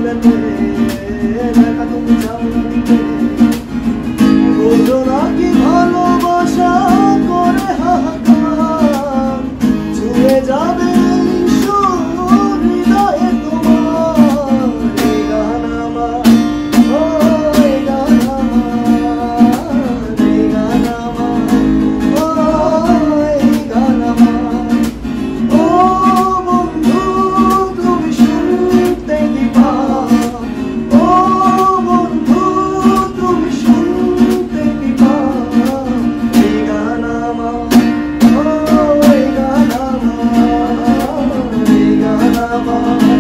ভুলেতে দেখা তুমি চাও না দিতে বোঝো নাকি ভালোবাসা করে হাহাকার ছুঁয়ে যাবে হৃদয়ে তোমার এই গান আমার এই গান আমার এই গান আমার এই গান আমার ও বন্ধু তুমি শুনতে কি পাও ও বন্ধু তুমি শুনতে কি পাও এই গান আমার এই গান আমার এই গান আমার